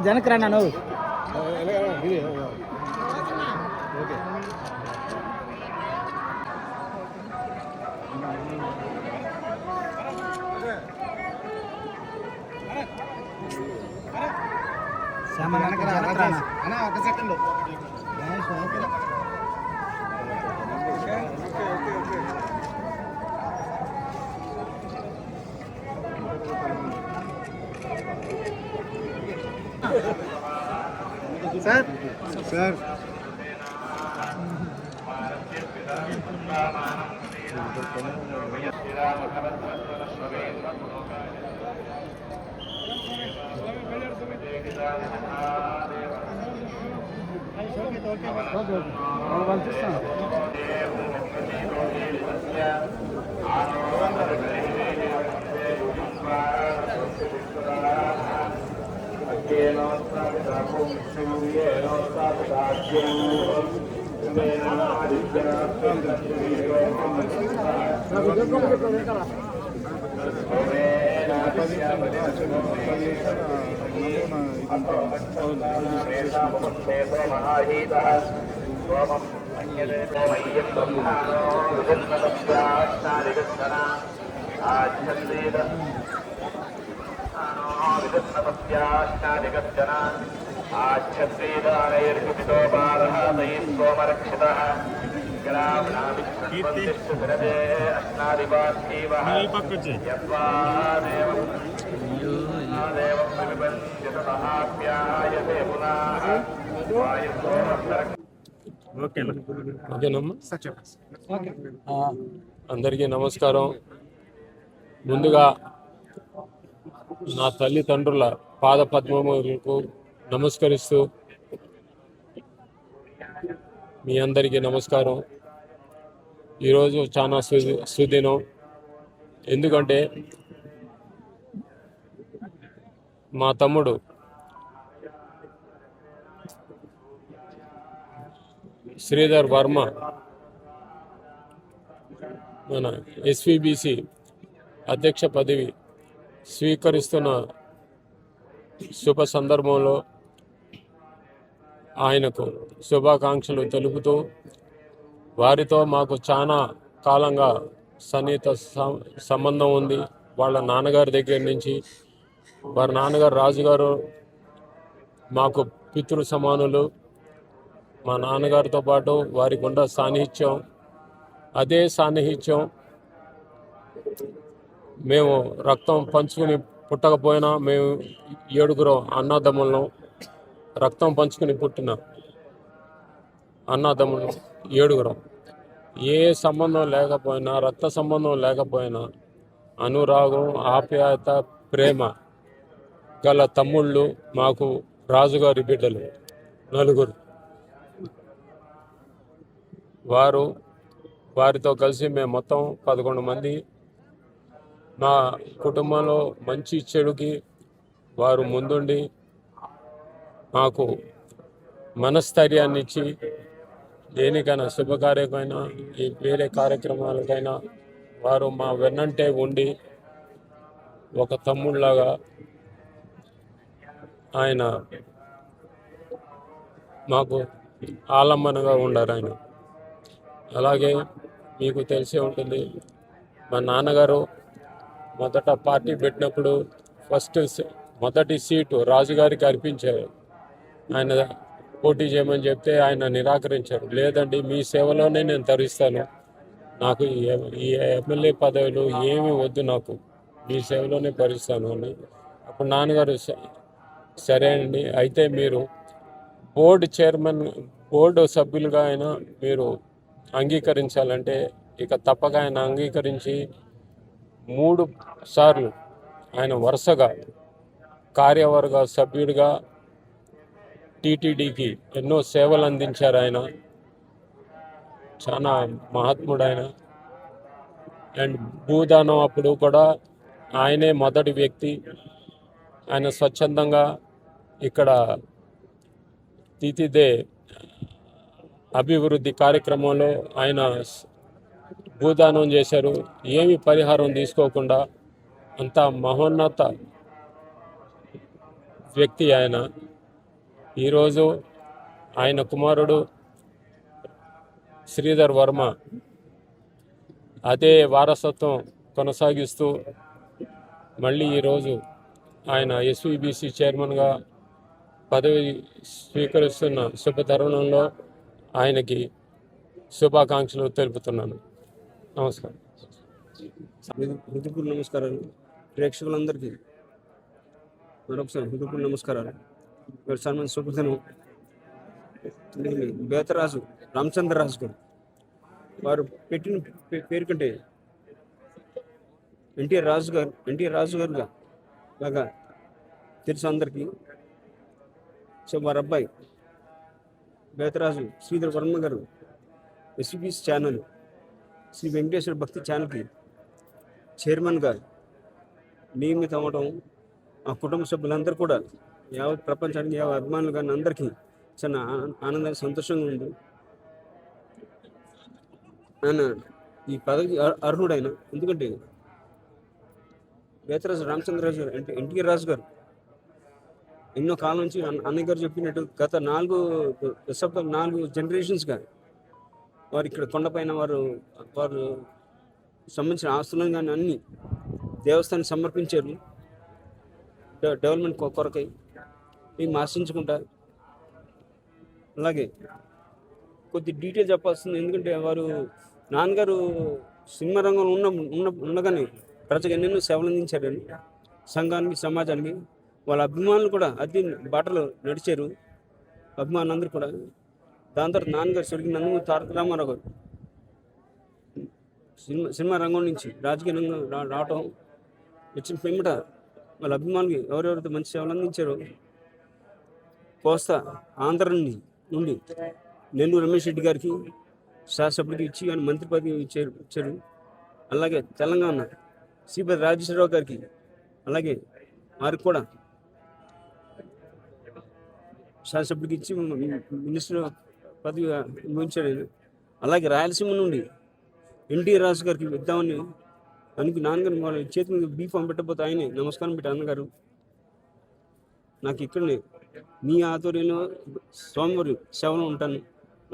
ಜನಕ್ಕೆ ರಾ ನಾನು ఒక సెకండ్ సార్ సార్ పంపిస్తాను అందరికీ నమస్కారం. ముందుగా నా తల్లిదండ్రుల పాదపద్మములకు నమస్కరిస్తూ మీ అందరికీ నమస్కారం. ఈరోజు చాలా సుదినం. ఎందుకంటే మా తమ్ముడు శ్రీధర్ వర్మ మన ఎస్విబిసి అధ్యక్ష పదవి స్వీకరిస్తున్న శుభ సందర్భంలో ఆయనకు శుభాకాంక్షలు తెలుపుతూ, వారితో మాకు చాలా కాలంగా సన్నిహిత సంబంధం ఉంది. వాళ్ళ నాన్నగారి దగ్గర నుంచి, వారి నాన్నగారు రాజుగారు మాకు పితృ సమానులు. మా నాన్నగారితో పాటు వారికి ఉన్న సాన్నిహిత్యం, అదే సాన్నిహిత్యం మేము రక్తం పంచుకుని పుట్టకపోయినా మేము 7 అన్నదమ్ములను, రక్తం పంచుకుని పుట్టిన అన్నదమ్ములు 7. ఏ సంబంధం లేకపోయినా, రక్త సంబంధం లేకపోయినా అనురాగం, ఆప్యాయత, ప్రేమ గల తమ్ముళ్ళు మాకు రాజుగారి బిడ్డలు 4. వారితో కలిసి మేము మొత్తం 11 మంది. మా కుటుంబంలో మంచి చెడుకి వారు ముందుండి మాకు మనస్థైర్యాన్ని ఇచ్చి, దేనికైనా శుభకార్యమైనా వేరే కార్యక్రమాలకైనా వారు మా వెన్నంటే ఉండి ఒక తమ్ముళ్ళలాగా ఆయన మాకు ఆలంబనగా ఉండారు ఆయన. అలాగే మీకు తెలిసే ఉంటుంది, మా నాన్నగారు మొదట పార్టీ పెట్టినప్పుడు మొదటి సీటు రాజుగారికి అర్పించారు. ఆయన పోటీ చేయమని చెప్తే ఆయన నిరాకరించారు. లేదండి, మీ సేవలోనే నేను తరిస్తాను, నాకు ఈ ఎమ్మెల్యే పదవులు ఏమీ వద్దు, నాకు మీ సేవలోనే భరిస్తాను అని. అప్పుడు నాన్నగారు సరే అండి, అయితే మీరు బోర్డు సభ్యులుగా అయినా మీరు అంగీకరించాలంటే ఇక తప్పక ఆయన అంగీకరించి 3 సార్లు ఆయన వరుసగా కార్యవర్గ సభ్యుడిగా టీటీడీకి ఎన్నో సేవలు అందించారు. ఆయన చాలా మహాత్ముడు ఆయన. అండ్ భూదానం అప్పుడు కూడా ఆయనే మొదటి వ్యక్తి. ఆయన స్వచ్ఛందంగా ఇక్కడ తీతిదే అభివృద్ధి కార్యక్రమంలో ఆయన భూదానం చేశారు. ఏమి పరిహారం తీసుకోకుండా అంత మహోన్నత వ్యక్తి ఆయన. ఈరోజు ఆయన కుమారుడు శ్రీధర్ వర్మ అదే వారసత్వం కొనసాగిస్తూ మళ్ళీ ఈరోజు ఆయన ఎస్విబిసి చైర్మన్గా పదవి స్వీకరిస్తున్న శుభ తరుణంలో ఆయనకి శుభాకాంక్షలు తెలుపుతున్నాను. నమస్కారం. హృదయపూర్వక నమస్కారాలు ప్రేక్షకులందరికీ. మరొకసారి హృదయపూర్వక నమస్కారాలు. సన్మాన్ శుభదినం. బేతరాజు రామచంద్రరాజు గారు వారు పెట్టిన పేరు కంటే ఎన్టీఆర్ రాజు గారుగా బాగా తెలుసు అందరికీ. సో వారి అబ్బాయి బేతరాజు శ్రీధర్ వర్మ గారు ఎస్బీఎస్ ఛానల్ శ్రీ వెంకటేశ్వర భక్తి ఛానల్కి చైర్మన్గా నియమితం అవ్వడం ఆ కుటుంబ సభ్యులందరూ కూడా యావత్ ప్రపంచానికి యావత్ అభిమానులు కానీ అందరికీ చాలా ఆనందంగా సంతోషంగా ఉంది. ఆయన ఈ పదవికి అర్హుడైన, ఎందుకంటే బేతరాజు రామచంద్రరాజు గారు అంటే ఎన్టీఆర్ రాజు గారు ఎన్నో కాలం నుంచి అన్నయ్య గారు చెప్పినట్టు గత 4 జనరేషన్స్గా వారు ఇక్కడ కొండపైన వారు సంబంధించిన ఆస్తులను కానీ అన్ని దేవస్థానానికి సమర్పించారు డెవలప్మెంట్ కొరకై. ఏం ఆశించుకుంటా. అలాగే కొద్ది డీటెయిల్ చెప్పాల్సింది, ఎందుకంటే వారు నాన్నగారు సినిమా రంగంలో ఉండగానే ప్రజలకు ఎన్నెన్నో సేవలు అందించారని సంఘానికి సమాజానికి. వాళ్ళ అభిమానులు కూడా అదే బాటలో నడిచారు అభిమానులందరూ కూడా. దాని తర్వాత నాన్నగారు స్వర్గీయ నందమూరి తారక రామారావు గారు సినిమా రంగం నుంచి రాజకీయ రంగం రావటం వచ్చిన పిమ్మట వాళ్ళ అభిమానులకి ఎవరెవరైతే మంచి సేవలు అందించారో కోస్తా ఆంధ్ర నుండి నెల్లూరు రమేష్ రెడ్డి గారికి శాసనసభ్యుడికి ఇచ్చి ఆయన మంత్రి పదవి ఇచ్చారు. అలాగే తెలంగాణ శ్రీపతి రాజేశ్వరరావు గారికి అలాగే వారికి కూడా శాసనసభ్యుడికి ఇచ్చి మినిస్టర్ పదవి ఇచ్చాడు. అలాగే రాయలసీమ నుండి ఎన్టీఆర్ రాజు గారికి ఇద్దామని నాన్నగారు వాళ్ళ చేతి మీద బీఫామ్ పెట్టబోతే ఆయనే నమస్కారం పెట్టి అన్నగారు నాకు ఇక్కడనే మీ ఆధ్వర్యంలో స్వామివారి సేవలో ఉంటాను,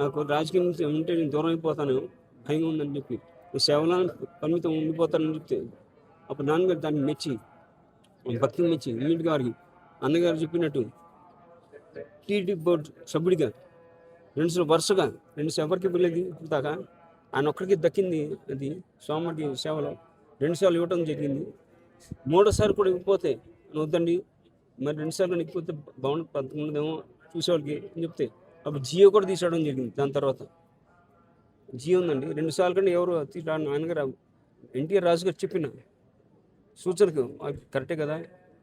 నాకు రాజకీయం ఉంటే నేను దూరం అయిపోతాను భయంగా ఉందని చెప్పి సేవలో పరిమితం ఉండిపోతానని చెప్తే అప్పుడు నాన్నగారు దాన్ని మెచ్చి భక్తిని మెచ్చి ఇమీడియట్గా వారికి అన్నగారు చెప్పినట్టు టీటీ బోర్డు సభ్యుడిగా 2 వరుసగా 2 ఎవరికి ఇవ్వలేదు ఇప్పుడు దాకా. ఆయన ఒక్కడికి దక్కింది అది స్వామివారి సేవలో 2 సార్లు ఇవ్వటం జరిగింది. 3వసారి కూడా ఇవ్వకపోతే వద్దండి, మరి 2 సార్లు ఇవ్వకపోతే బాగుండదేమో చూసేవాళ్ళకి అని చెప్తే అప్పుడు జియో కూడా తీసుకోవడం జరిగింది. దాని తర్వాత జియో ఉందండి. 2 సార్లు కంటే ఎవరు ఆయనగారు ఎన్టీఆర్ రాజు గారు చెప్పిన సూచనకు కరెక్టే కదా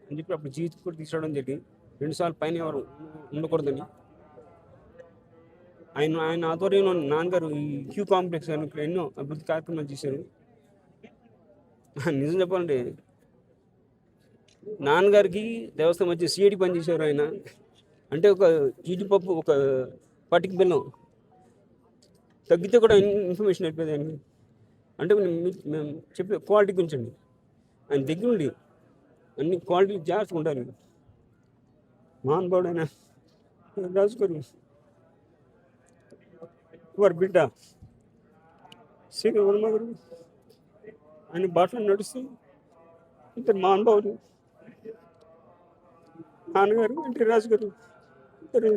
అని చెప్పి అప్పుడు జియో కూడా తీసుకోవడం జరిగింది. 2 సార్లు పైన ఎవరు ఉండకూడదని ఆయన ఆధ్వర్యంలో నాన్నగారు ఈ క్యూ కాంప్లెక్స్ అని ఇక్కడ ఎన్నో అభివృద్ధి కార్యక్రమాలు చేశారు. నిజం చెప్పాలంటే నాన్నగారికి దేవస్థానం మధ్య సిఐడి పనిచేసేవారు ఆయన. అంటే ఒక జీడిపప్పు ఒక పటికి బెల్లం తగ్గితే కూడా ఇన్ఫర్మేషన్ అయిపోయింది ఆయనకి. అంటే మేము చెప్పే క్వాలిటీ గురించి అండి. ఆయన దగ్గర ఉండి అన్ని క్వాలిటీ జాగ్రత్తగా ఉంటారు. మహానుభావుడైన రాజు గారు వారి బిడ్డ శ్రీధర్ వర్మ గారు ఆయన బాటలో నడుస్తూ ఇద్దరు మహానుభావులు నాన్నగారు ఎన్టీఆర్ రాజు గారు ఇద్దరు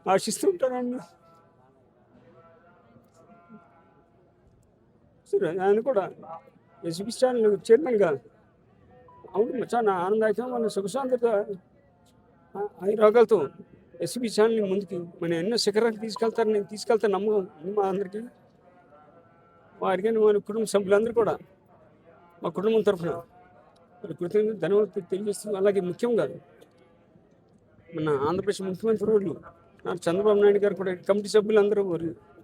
ఆశిస్తూ ఉంటారండి. సరే ఆయన కూడా ఎస్బీఎస్ ఛానల్ చైర్మన్గా అవును చాలా ఆనందదాయకం. మన సుఖశాంతత రోగాలతో ఎస్బీఎస్ ఛానల్ని ముందుకి మన ఎన్నో శిఖరాలకు తీసుకెళ్తాను నమ్మకం మా అందరికీ. వారికి మన కుటుంబ సభ్యులందరూ కూడా మా కుటుంబం తరఫున కృతజ్ఞత ధన్యవాదాలు తెలియజేస్తూ, అలాగే ముఖ్యంగా మన ఆంధ్రప్రదేశ్ ముఖ్యమంత్రి రోజులు చంద్రబాబు నాయుడు గారు కూడా కమిటీ సభ్యులందరూ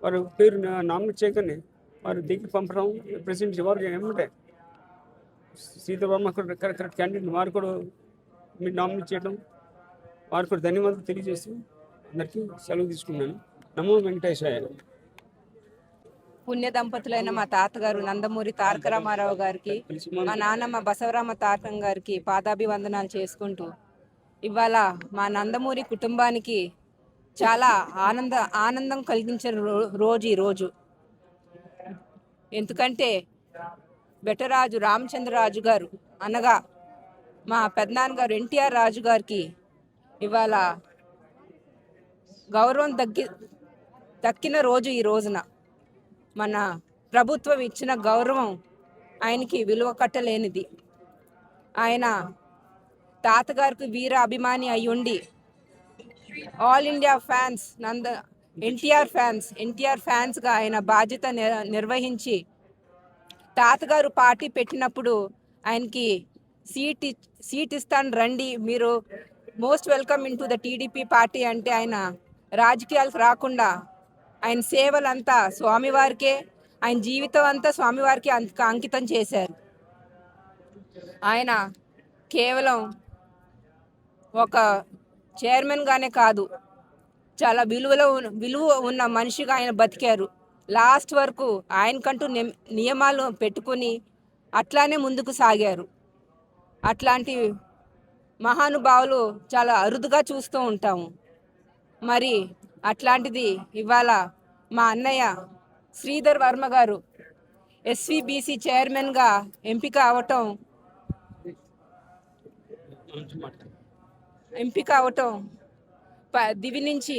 వారి పేరు నామినేట్ చేయగానే వారు దగ్గర పంపడం ప్రెసిడెంట్ వారు ఏమంటే శ్రీధర్ వర్మ కూడా కరెక్ట్ క్యాండిడేట్ వారు కూడా మీరు నామినేట్ చేయడం వారు కూడా ధన్యవాదాలు తెలియజేస్తూ అందరికీ సెలవు తీసుకున్నాను. నమో వెంకటేశాయ. పుణ్య దంపతులైన మా తాతగారు నందమూరి తారక రామారావు గారికి, మా నాన్నమ్మ బసవరామ తారకం గారికి పాదాభివందనాలు చేసుకుంటూ ఇవాళ మా నందమూరి కుటుంబానికి చాలా ఆనందం కలిగించిన రోజు ఈరోజు. ఎందుకంటే బెటరాజు రామచంద్రరాజు గారు అనగా మా పెద్దనాన్నగారు ఎన్టీఆర్ రాజు గారికి ఇవాళ గౌరవం దక్కిన రోజు ఈ రోజున. మన ప్రభుత్వం ఇచ్చిన గౌరవం ఆయనకి విలువ కట్టలేనిది. ఆయన తాతగారికి వీర అభిమాని అయ్యుండి ఆల్ ఇండియా ఫ్యాన్స్ ఎన్టీఆర్ ఫ్యాన్స్గా ఆయన బాధ్యత నిర్వహించి తాతగారు పార్టీ పెట్టినప్పుడు ఆయనకి సీట్ ఇస్తాను రండి, మీరు most welcome in to the TDP party అంటే ఆయన రాజకీయాలకు రాకుండా ఆయన సేవలంతా స్వామివారికే, ఆయన జీవితం అంతా స్వామివారికి అంకితం చేశారు. ఆయన కేవలం ఒక చైర్మన్గానే కాదు, చాలా విలువ ఉన్న మనిషిగా ఆయన బతికారు. లాస్ట్ వరకు ఆయనకంటూ నియమాలు పెట్టుకుని అట్లానే ముందుకు సాగారు. అట్లాంటి మహానుభావులు చాలా అరుదుగా చూస్తూ ఉంటాము. మరి అట్లాంటిది ఇవాళ మా అన్నయ్య శ్రీధర్ వర్మ గారు ఎస్వీబీసీ చైర్మన్గా ఎంపిక అవటం దివి నుంచి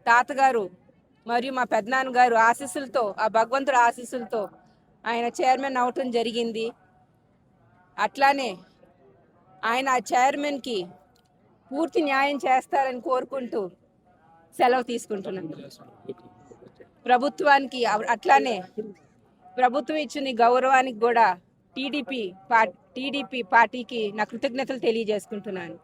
తాతగారు మరియు మా పెద్దనాన్నగారు ఆశీస్సులతో, ఆ భగవంతుడి ఆశీస్సులతో ఆయన చైర్మన్ అవటం జరిగింది. అట్లానే ఆయన ఆ చైర్మన్కి పూర్తి న్యాయం చేస్తారని కోరుకుంటూ సెలవు తీసుకుంటున్నాను. ప్రభుత్వానికి అట్లానే ప్రభుత్వం ఇచ్చిన గౌరవానికి కూడా టీడీపీ పార్టీకి నా కృతజ్ఞతలు తెలియజేసుకుంటున్నాను.